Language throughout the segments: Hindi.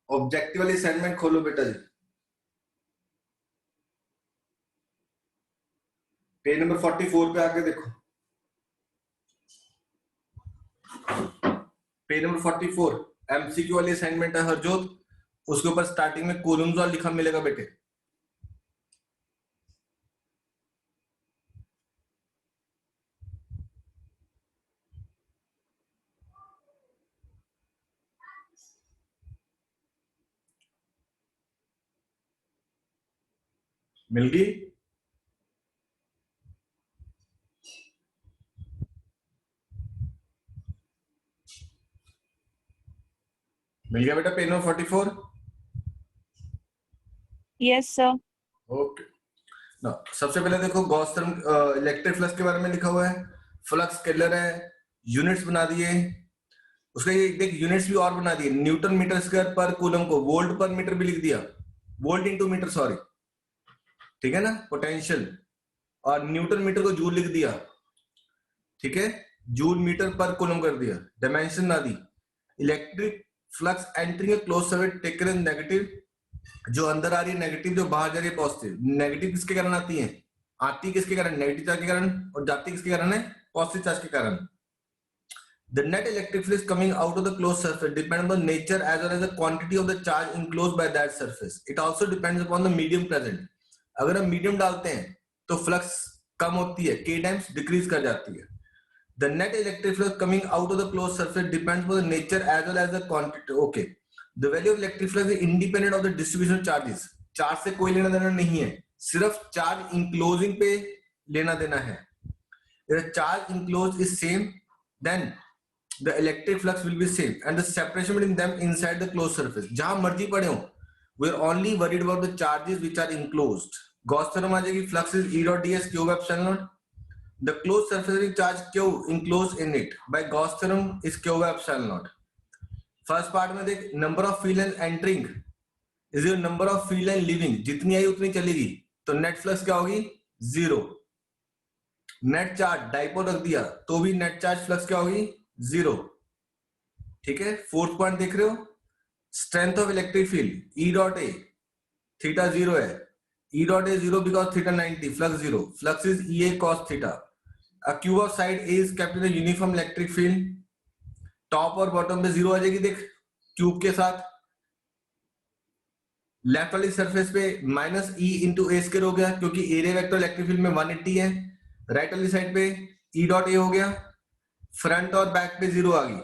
ऑब्जेक्टिव वाली असाइनमेंट खोलो बेटा जी, पेज नंबर 44 पे आके देखो। पेज नंबर 44 एमसीक्यू वाली असाइनमेंट है हरजोत, उसके ऊपर स्टार्टिंग में कॉलम्स वाला लिखा मिलेगा बेटे। मिल गई? मिल गया बेटा page number 44? Yes sir. Okay ना, सबसे पहले देखो गॉस थर्म इलेक्ट्रिक फ्लक्स के बारे में लिखा हुआ है, फ्लक्स स्केलर है, यूनिट्स बना दिए, उसका ये देख यूनिट्स भी और बना दिए, न्यूटन मीटर स्क्वायर पर कूलम को वोल्ट पर मीटर भी लिख दिया, वोल्ट इनटू मीटर सॉरी, ठीक है ना, पोटेंशियल, और न्यूटन मीटर को जूल लिख दिया, ठीक है, जूल मीटर पर कूलम कर दिया, डायमेंशन ना दी, electric flux entering a close circuit taken in negative, जो अंदर आ रही है नेगेटिव, जो बाहर जा रही है पॉजिटिव। नेगेटिव किसके कारण आती है? आती किसके कारण? नेगेटिव चार्ज के कारण, और जाती किसके कारण है? पॉजिटिव चार्ज के कारण। The net electric field coming out of the closed surface depends on the nature as well as the quantity of the charge enclosed by that surface. It also depends upon the medium present. अगर हम मीडियम डालते हैं तो फ्लक्स कम होती है, k टाइम्स डिक्रीज कर जाती है। The net electric flux coming out of the closed surface depends upon the nature as well as the quantity. Okay. The value of electric flux is independent of the distribution of charges. Charge से कोई लेना देना नहीं है, सिर्फ चार्ज इनक्लोजिंग पे लेना देना है। If the charge enclosed is same, then the electric flux will be same and the separation between them inside the closed surface. जहां मर्जी पड़े हो, we are only worried about the charges which are enclosed. Gauss theorem आ जाएगी, flux is E dot ds q by epsilon naught. The closed surface with charge q enclosed in it by Gauss theorem is q by epsilon naught. First part में देख, number of field lines entering is your number of field line leaving. जितनी आई उतनी चलेगी, तो net flux क्या होगी? 0. नेट चार्ज डाइपोल रख दिया तो भी नेट चार्ज फ्लक्स क्या होगी? 0, ठीक है। फोर्थ पॉइंट देख रहे हो, strength of electric field E dot A, theta 0 है, E dot A 0 because theta 90, flux 0, flux is E A cos theta. A cube of side A is kept in the uniform electric field, top और बॉटम पे 0 आ जाएगी, देख क्यूब के साथ। लेफ्ट वाली सरफेस पे माइनस ई इंटू ए स्क्वायर हो गया क्योंकि एरिया वेक्टर इलेक्ट्रिक फील्ड में 180 है। राइट वाली साइड पे ई डॉट ए हो गया, फ्रंट और बैक पे 0 आ गई।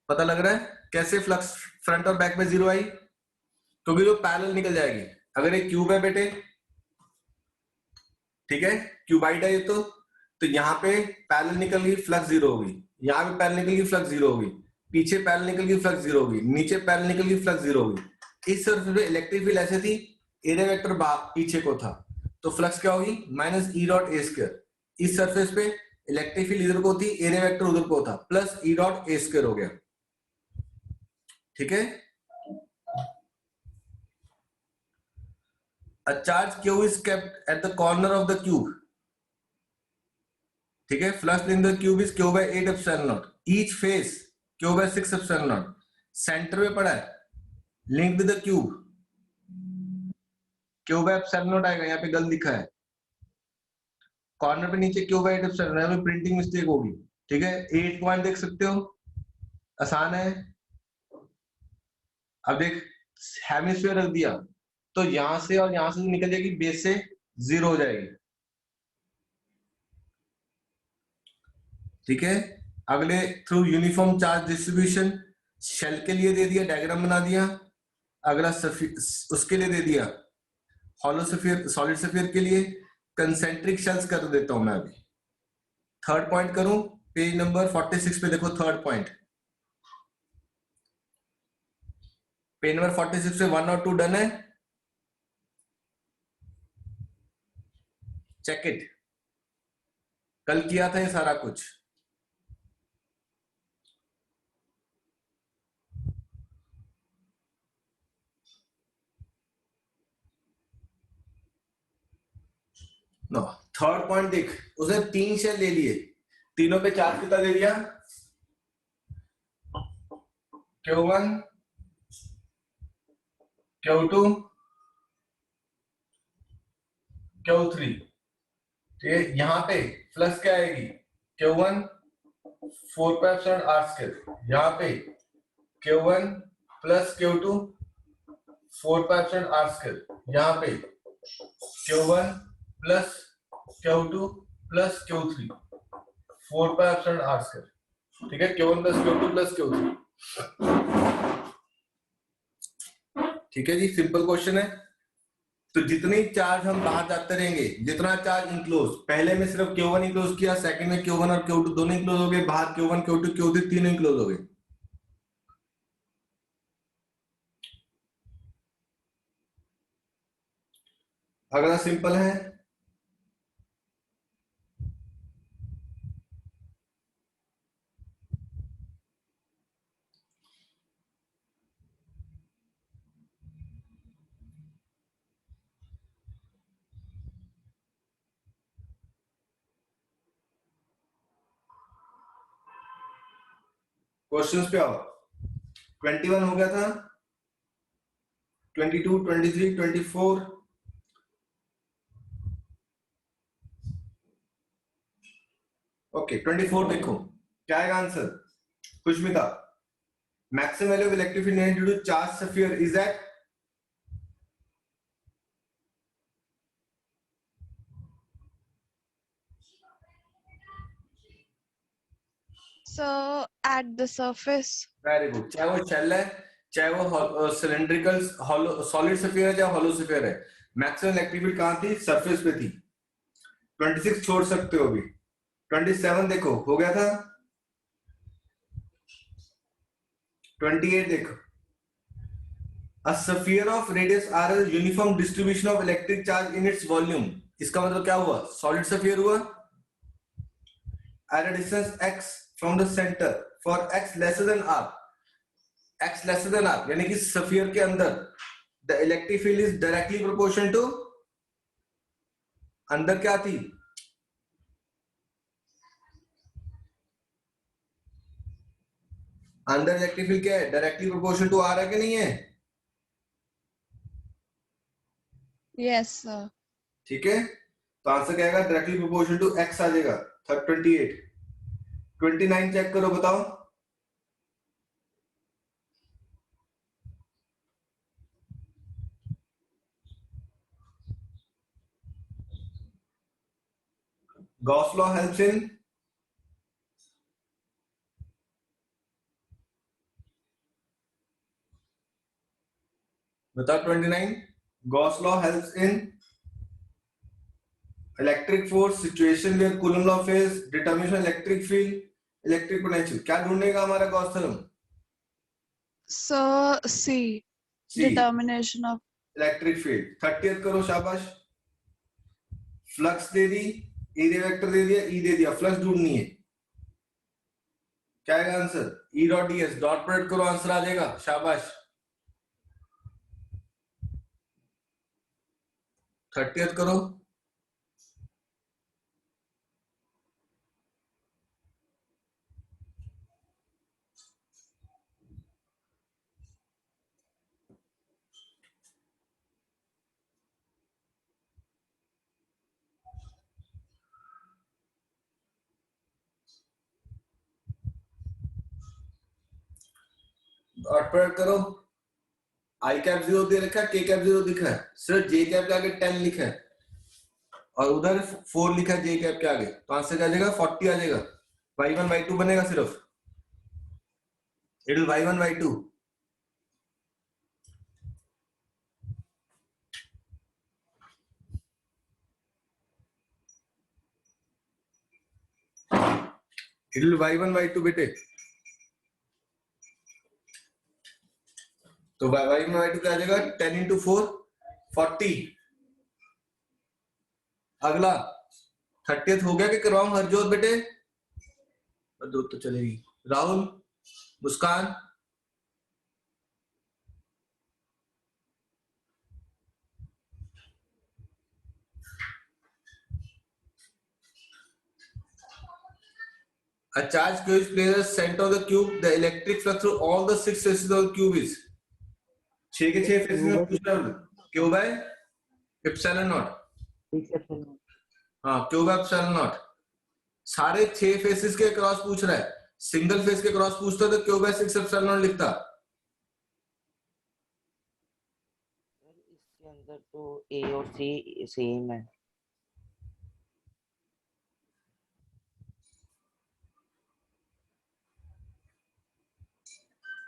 पता लग रहा है कैसे फ्लक्स फ्रंट और बैक पे 0 आई? क्योंकि जो पैरेलल निकल जाएगी। अगर एक क्यूब है बेटे, ठीक है, क्यूबाइड है ये, तो यहाँ पे पैरेलल निकल गई, फ्लक्स 0 होगी, यहाँ पे पैरेलल निकल गई, फ्लक्स 0 होगी, पीछे पैरेलल निकल गई, फ्लक्स 0 होगी, नीचे पैरेलल निकल गई, फ्लक्स 0 होगी। इस सरफेस पे इलेक्ट्रिक फील्ड ऐसे थी, एरिया वेक्टर पीछे को था, तो फ्लक्स क्या होगी? Minus E dot A square. इस सरफेस पे इलेक्ट्रिक फील्ड इधर को थी, एरिया वेक्टर उधर को था, plus E dot A square हो गया, ठीक है। A charge q is kept at the corner of the cube, ठीक है। Flux in the cube is q by 8 epsilon naught, each face q by 6 epsilon naught। Centre में पड़ा है, link with the cube, q by epsilon naught आएगा, यहाँ पे गलत लिखा है, कॉर्नर पे नीचे q by 8 epsilon naught, यहाँ पे प्रिंटिंग मिस्टेक होगी, ठीक है। 8 पॉइंट देख सकते हो, आसान है। अब देख हेमिस्फीयर रख दिया तो यहां से और यहां से निकल जाएगी, बेस से 0 हो जाएगी, ठीक है। अगले through uniform charge distribution, shell के लिए दे दिया, डायग्राम बना दिया। अगला उसके लिए दे दिया, हॉलो सफियर, सॉलिड सफियर के लिए कंसेंट्रिक शेल्स कर देता हूं मैं अभी। थर्ड पॉइंट करूं, पेज नंबर 46 पे देखो, थर्ड पॉइंट, पेज नंबर 46 पे 1 और 2 डन है, चेक इट। कल किया था ये सारा कुछ, नो। थर्ड पॉइंट देख, उसने 3 शेल ले लिए, तीनों पे चार्ज कितना दे दिया? Q1 Q2 Q3, ठीक है। यहाँ पे फ्लक्स क्या आएगी, Q1 4πr², यहाँ पे Q1 प्लस Q2 4πr², यहाँ पे Q1 plus Q2 plus Q3 4πr², ठीक है। Q1 plus Q2 plus Q3, ठीक है जी, सिंपल क्वेश्चन है। तो जितनी चार्ज हम बाहर जाते रहेंगे, जितना चार्ज इंक्लोज, पहले में सिर्फ Q1 इंक्लोज किया, सेकंड में Q1 और Q2 दोनों इंक्लोज हो गए, बाहर Q1 Q2 Q3 तीनों इंक्लोज हो गए। अगला सिंपल है, क्वेश्चंस पे आओ। 21 हो गया था, 22 23 24, ओके 24 देखो क्या आएगा answer. Khushmita, maximum value of electric field due to charge sphere is at, So at the surface. Very good. चाहे वो शेल है, चाहे वो सिलेंड्रिकल सॉलिड स्फीयर है, चाहे हॉलो स्फीयर है, मैक्सिमम इलेक्ट्रिक फील्ड कहां थी, सरफेस पे थी। 26 छोड़ सकते हो अभी। 27 देखो हो गया था, 28 देखो, a sphere of radius r is uniform distribution of electric charge in its volume, इसका मतलब क्या हुआ, सॉलिड स्फीयर हुआ। at a distance x from the center for x lesser than r, x lesser than r यानी कि स्फीयर के अंदर the electric field is directly proportional to, अंदर क्या थी, अंदर इलेक्ट्रिक फील्ड क्या है, डायरेक्टली प्रोपोर्शनल टू आर है कि नहीं है, Yes sir. ठीक है। तो आंसर क्या आएगा, डायरेक्टली प्रोपोर्शनल टू एक्स आ जाएगा। 28 29 चेक करो बताओ, गॉस लॉ हेल्प्स इन, बताओ 29, Gauss law helps in electric force, situation where Coulomb law fails, determination electric field, electric potential, क्या ढूंढेगा हमारा Gauss theorem, So C. C, Determination of. Electric field. 30th करो शाबाश, फ्लक्स दे दी, एरिया वेक्टर दे दिया, ई दे दिया, फ्लक्स ढूंढनी है, क्या आएगा answer, E dot D S, dot product करो आंसर आ जाएगा, शाबाश। 30th करो, डॉट प्रोडक्ट करो, आई कैप 0 दे रखा है, के कैप 0 दिखा है, सिर्फ जे कैप के आगे 10 लिखा है और उधर 4 लिखा है जे कैप के आगे, तो आंसर क्या आ जाएगा, 40 आ जाएगा। y1 y2 बनेगा सिर्फ, it will y1 y2, it will y1 y2 बेटे। तो y1 y2 क्या आ जाएगा, 10 इंटू 4 40। अगला 30th हो गया कि करवाऊं हरजोत बेटे, हरजोत तो चलेगी, राहुल, मुस्कान, a charge q is placed at the center of the cube, the electric flux through all the 6 faces of the cube is, 6 के 6 फेसेस Q में by पूछ रहा हूँ, Q by epsilon not. 6 epsilon naught. हाँ, क्यू बाय एप्सिलॉन नॉट। सारे 6 फेसेस के क्रॉस पूछ रहा है, सिंगल फेस के क्रॉस पूछता तो क्यू बाय 6 एप्सिलॉन नॉट लिखता। सर इसके अंदर तो A और C सेम है।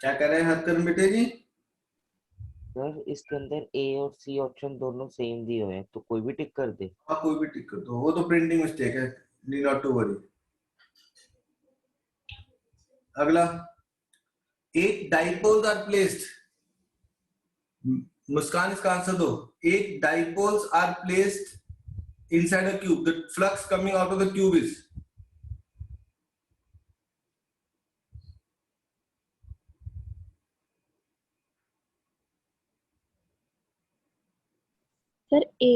क्या कह रहे हैं हरकरम बेटे जी? सर इसके अंदर A और C ऑप्शन दोनों सेम दिए हुए हैं, तो कोई भी टिक कर दे। हाँ, कोई भी टिक कर दो, वो तो प्रिंटिंग मिस्टेक है, नीड नॉट टू वरी। अगला, 8 डाइपोल्स आर प्लेस्ड। मुस्कान इसका आंसर दो। 8 dipoles are placed inside a cube, the flux coming out of the cube is. Sir A.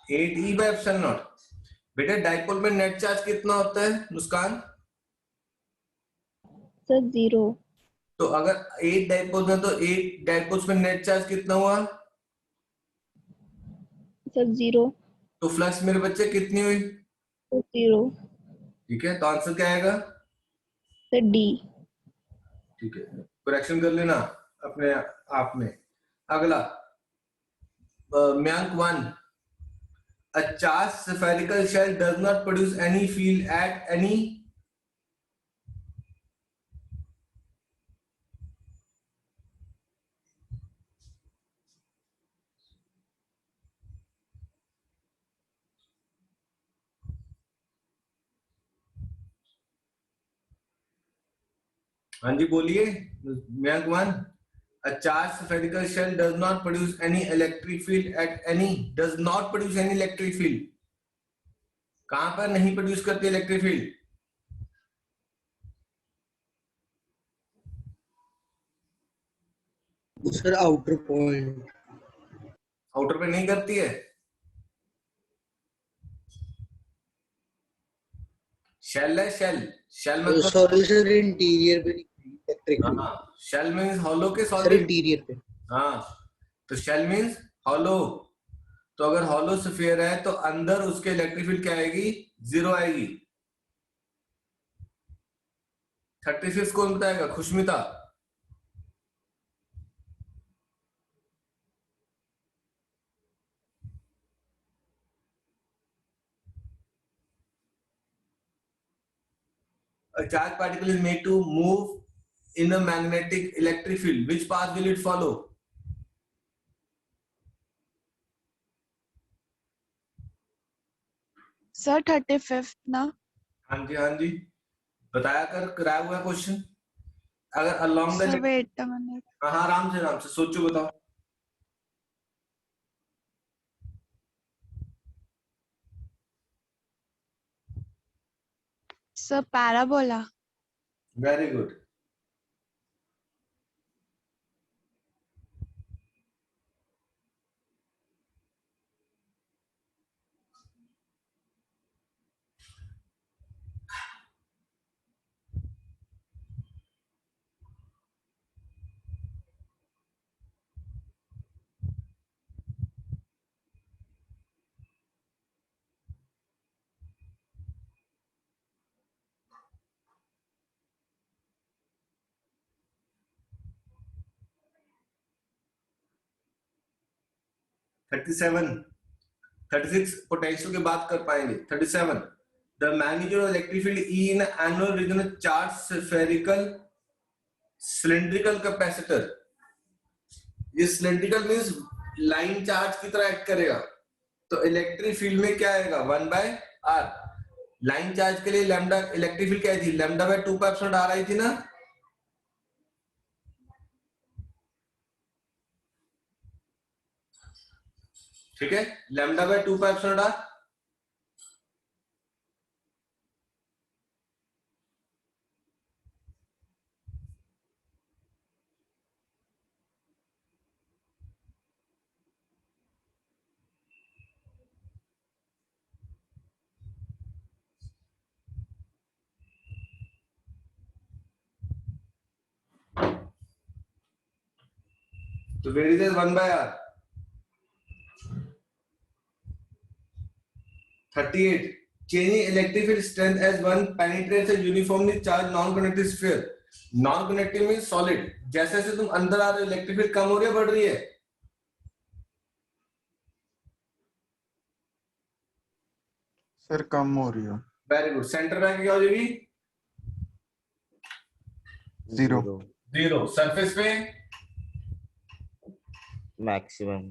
8 E by epsilon naught. बेटा डाइपोल में नेट चार्ज कितना होता है मुस्कान? सर 0। तो अगर 8 डाइपोल्स है तो 8 डाइपोल्स में नेट चार्ज कितना हुआ? सर 0। तो फ्लक्स मेरे बच्चे कितनी हुई? 0। ठीक है, तो आंसर क्या आएगा? Sir D. ठीक है, करेक्शन कर लेना अपने आप में। अगला, Myank 1, a charged spherical shell does not produce any field at any हाँ जी बोलिए Mayank 1, a charged spherical shell does not produce any electric field at any, does not produce any electric field। कहां पर नहीं प्रोड्यूस करती electric field? Sir outer point. Outer पे नहीं करती है। शेल है, शेल, शेल मतलब सॉरी सर इंटीरियर पे इलेक्ट्रिक फील्ड। हाँ, शेल मींस हॉलो के सर सॉलिड। इंटीरियर पे। हाँ, तो शेल मींस हॉलो। तो अगर हॉलो स्फीयर है तो अंदर उसके इलेक्ट्रिक फील्ड क्या आएगी? 0 आएगी। 36 कौन बताएगा? खुशमिता। A charged particle is made to move in a magnetic electric field. Which path will it follow? Sir 35th ना? हाँ जी, हाँ जी, बताया कर, कराया हुआ क्वेश्चन। अगर along the sir wait a minute. हाँ, आराम से सोचो, बताओ। Sir parabola. Very good. Thirty seven, 36 potential की बात कर पाएंगे। 37, the magnitude of electric field E in annual region charge spherical cylindrical capacitor. ये सिलिंड्रिकल मींस लाइन चार्ज की तरह एक्ट करेगा। तो इलेक्ट्रिक फील्ड में क्या आएगा? 1/r। लाइन चार्ज के लिए लैम्डा इलेक्ट्रिक फील्ड क्या थी? लैम्डा बाय 2 r आई थी ना? ठीक है, लैम्डा बाय 2 r। तो varies is 1/r 38 changing electric field strength as one penetrates a uniformly charged non-conductive sphere. Non-conductive means solid. जैसे जैसे तुम अंदर आ रहे हो इलेक्ट्रिक फील्ड कम हो रही है बढ़ रही है? सर कम हो रही है। Very good. सेंटर बैंक क्या हो जाएगी? Zero. जीरो। सरफेस पे मैक्सिमम।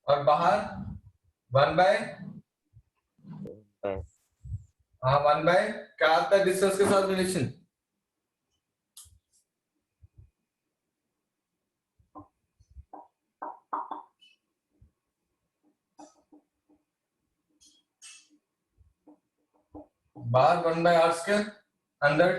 और बाहर 1/, हाँ 1/, क्या आता है डिस्टेंस के साथ रिलेशन? बाहर 1/r स्क्वायर, अंदर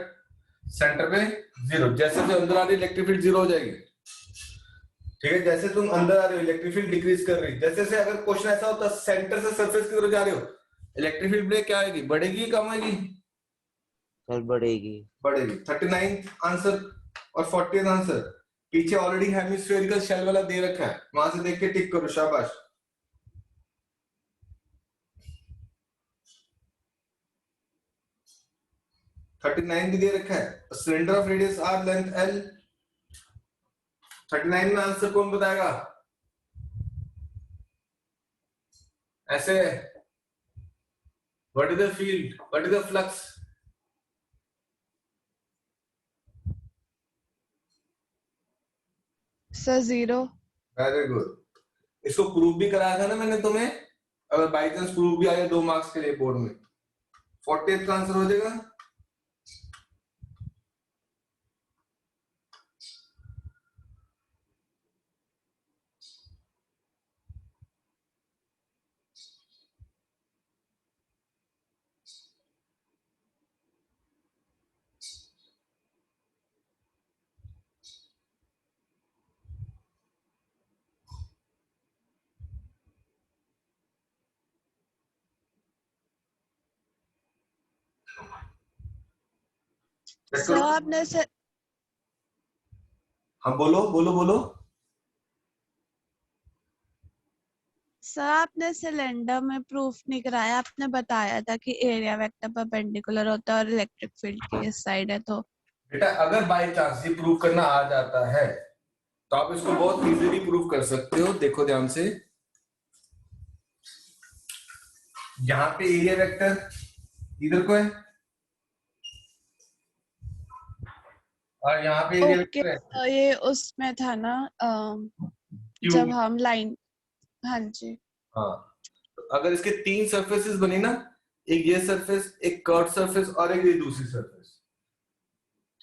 सेंटर पे जीरो। जैसे जो अंदर आ रही इलेक्ट्रिक फील्ड जीरो हो जाएगी। ठीक है, जैसे तुम अंदर आ रहे हो इलेक्ट्रिक फील्ड डिक्रीज कर रही है। जैसे जैसे अगर क्वेश्चन ऐसा होता है सेंटर से सरफेस की तरफ जा रहे हो, इलेक्ट्रिक फील्ड ब्रेक क्या आएगी? बढ़ेगी कम आएगी? सर बढ़ेगी। बढ़ेगी। 39 आंसर और 40 आंसर। पीछे ऑलरेडी हेमिस्फेरिकल शेल वाला दे रखा है, वहां से देख के टिक करो, शाबाश। $39 भी दे रखा है। Cylinder of radius r length l। 39 में आंसर कौन बताएगा? ऐसे what is the field, what is the flux? Sir 0। Very good. इसको प्रूव भी कराया था ना मैंने तुम्हें, अगर बाई चांस प्रूव भी आया 2 मार्क्स के लिए बोर्ड में। 40th का आंसर हो जाएगा। सर आपने से हाँ बोलो बोलो बोलो। सर आपने सिलेंडर में प्रूफ नहीं कराया। आपने बताया था कि एरिया वेक्टर परपेंडिकुलर होता है और इलेक्ट्रिक फील्ड की इस साइड है। तो बेटा अगर बाई चांस ये प्रूव करना आ जाता है तो आप इसको बहुत इजीली प्रूव कर सकते हो। देखो ध्यान से, यहाँ पे एरिया वेक्टर इधर को है और यहाँ पे एरिया ओके, वेक्टर है। तो ये उसमें था ना जब हम लाइन, हाँ जी। हाँ, तो अगर इसके 3 सरफेसेस बने ना, एक ये सरफेस, एक कर्व सरफेस और एक ये दूसरी सरफेस,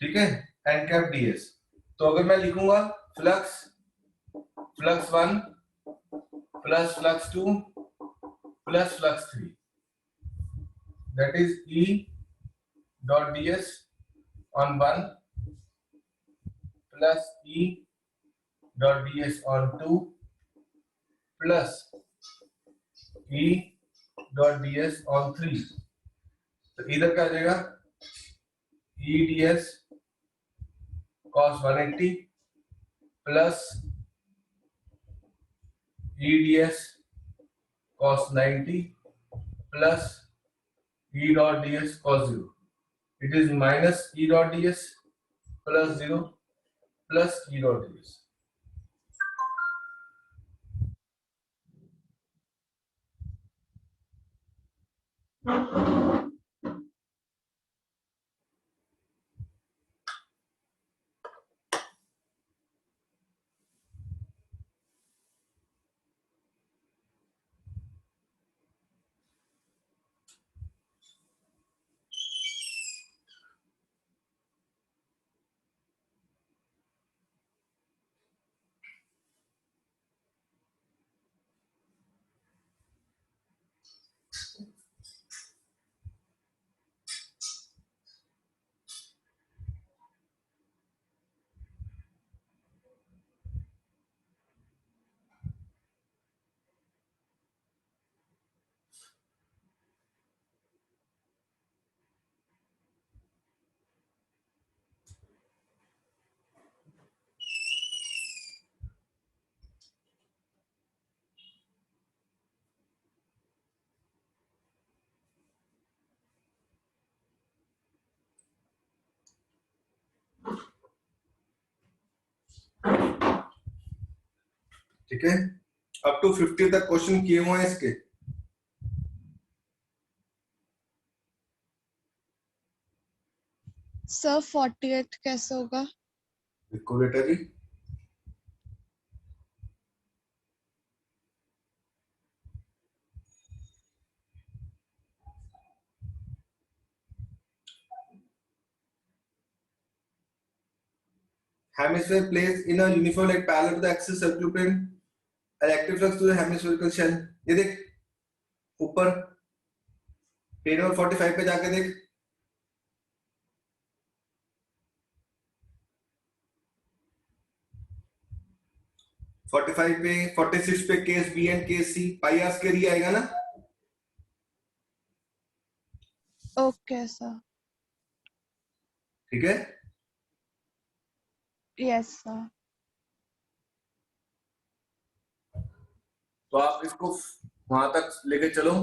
ठीक है, एन कैप ds। तो अगर मैं लिखूंगा flux 1 plus flux 2 plus flux 3, that is E dot ds on 1 plus E dot ds on 2 plus E dot ds on 3। तो इधर क्या आ जाएगा? E ds cos 180 plus E ds cos 90 plus E dot ds cos 0। It is minus E dot ds plus 0 plus E dot ds। ठीक है, अप टू 50 तक क्वेश्चन किए हुए हैं इसके। सर 48 कैसे होगा? देखो बेटा जी, hemisphere placed in a uniform like parallel to the axis circular plane, electric flux to the hemispherical shell। ये देख ऊपर पेज नंबर 45 पे जाके देख, फोर्टी फाइव पे 46 पे case B and case C pi R square ही आएगा ना। Okay sir. ठीक है, यस सर। तो आप इसको वहां तक लेके चलो।